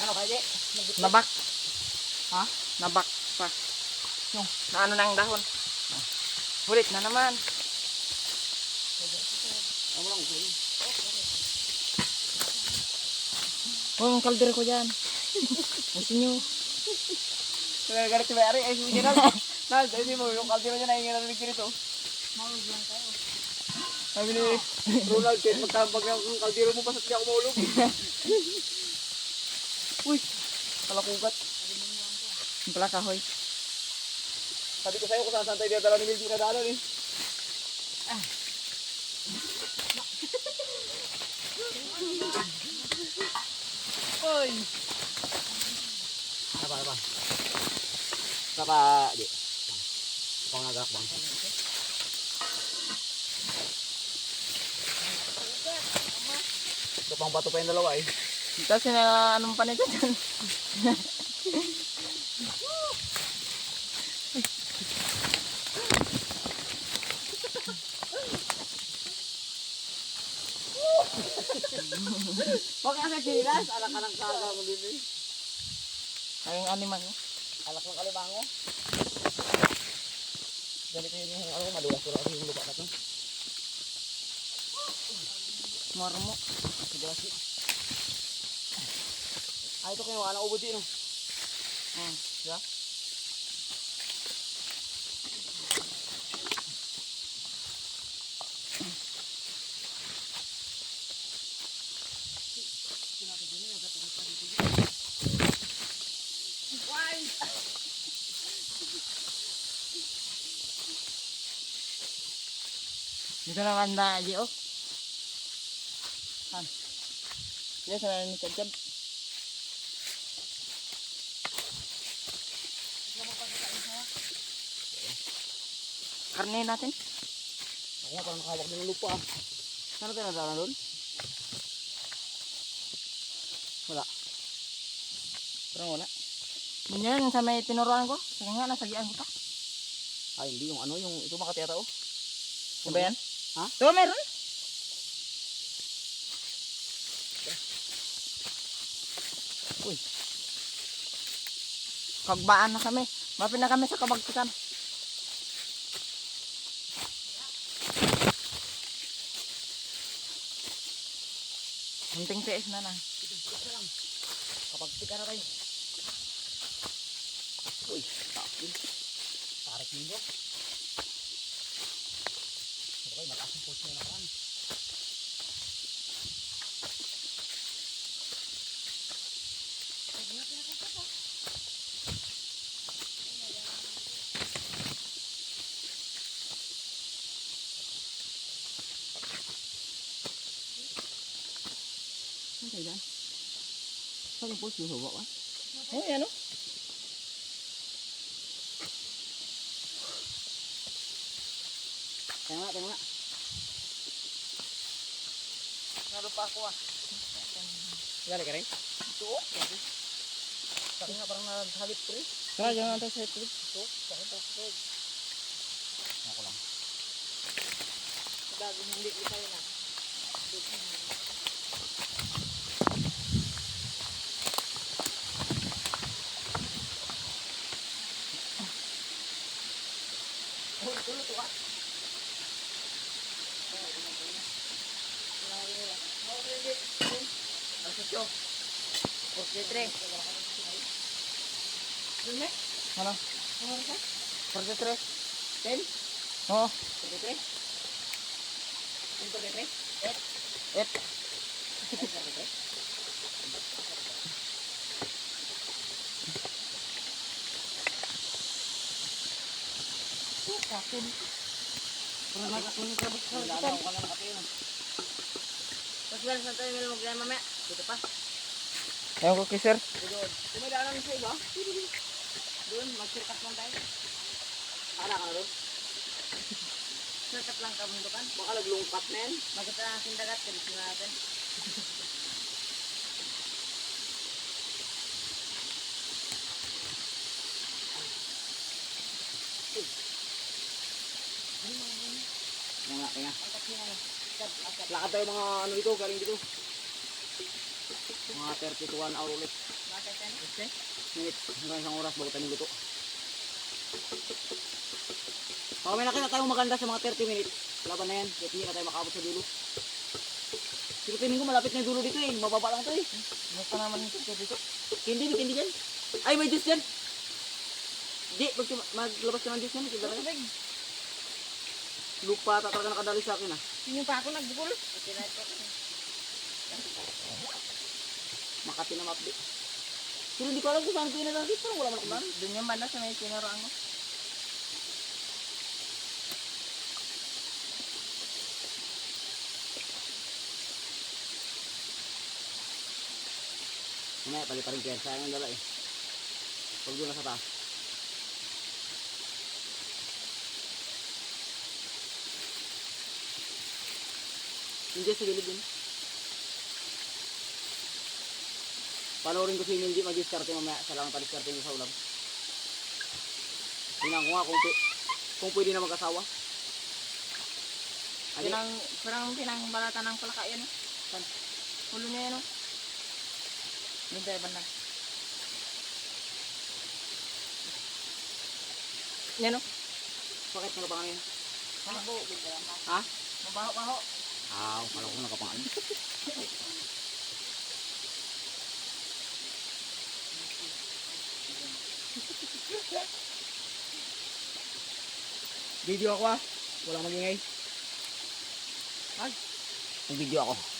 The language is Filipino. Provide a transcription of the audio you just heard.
Ano kaya? Nabak. Ha? Nabak pa. Yung naano na ang dahon. Ulit na naman. Ano lang ko. Oh, ang kaldero ko dyan. Masin nyo. Kaya galit si Mary, ay sumiya na. Nal, dahil mo, yung kaldero niya nahingi na rin dito. Mahulog lang tayo. Sabi ni Ronald, kahit magtambag ng kaldero mo, basta't di ako maulog. Uy, kalakugat. Yung pala kahoy. Sabi ko sa'yo kung saan tayo dinadala ni Milby na daanan eh. Uy! Apa? Saka, di. Pangagak bang. Ito pang bato pa yung dalawa eh. Tapos na anong pa nito dyan. Huwag ka sa chinilas, alak ka ng kaga mo din eh. Ayong animal mo. Alak ng kalimango. Ganito yun yung ano, madulas ko kasi yung lupa na ito. Marmo. Madulas yun. Ah, ito kinuha ng ubod yun. Yeah. Dito na kanda aja oh. Han. Dia sana ni kecap. Karne natin. Ako nga parang nakahawak din ng lupa ah. Saan natin nadala doon? Wala. Parang wala. Yan sa may tinuruan ko. Sige nga, nasagian ko pa. Ah, hindi yung ano, yung ito Makati ata oh. Ano ba yan? Ha? Ito meron? Uy. Kagbaan na kami. Mapin na kami sa kabagtikan. Hunting tiis na lang. Kapag tika na tayo. Uy, tapin. Tarik nyo. Okay, mataas yung post nyo na karan. Ano tayo dyan? Saan yung post nyo sa bawah? Oh, yan o. Tengok nga. Nalupa ako ah. Gali ka rin? Ito oh. Saka nga parang naghalit ko rin. Tara, jangan natin sa ito. Ito, saka ito. Ako lang. Bagong hindi ko tayo na. Ano? 43? 10? Oo. 43? 43? 8. Kapin. Parang nakakunin ka ba? Nalalaw ka na nakatayo. Pagbilang sa tayo nila mag-gaya mamaya. Dito pa. Ewan ko kay sir. Doon. Kung may daanan sa iba, doon, mag-circuit lang tayo. Akala ka na doon? Circuit lang kabundukan. Baka naglungkat na yan. Magkita na ating dagat. Kalisin na natin. Kaya. Lakad tayo mga ano dito, galing dito. Mga Mga 30 to 1 hour ulit. Bakit ano? Okay. Minutes. Hanggang isang oras bago tayo luto. Baka may nakita tayong maganda sa mga 30 minutes. Laban na yan. Kahit hindi na tayo makabot sa dulo. Pero tingin ko malapit na yung dulo dito eh. Mababa lang ito eh. Ano pa naman yung picture dito? Hindi, may candy dyan. Ay, may juice dyan. Di, maglabas ka ng juice yan. Kaya Tubig. lupa ata talaga nakadali sa akin ah. Sino pa ako nagbukol? Makati na mapdi. Pero hindi ko alam kung saan ko inalagay. Parang wala man akong dami. Doon yung banda sa may sinuraan ko. Mamaya, pali pa rin kaya. Sayang ang dala eh. Huwag doon na sa taas. Hindi sa gilid yun. Panoorin ko si Mindy mag-diskarte mamaya. Sa lang pa-diskarte niyo sa ulam. Tingnan ko nga kung pwede na mag-asawa. Adi, Pinangbalata ng palaka yan eh. Saan? Ulo niya yan oh. Doon tayo banda. Yan oh. bakit nakapangan yun? Mabaho. Ha? Mabaho. Kala ko nakapangan. Video ako ah. Walang magingay. Mag video ako.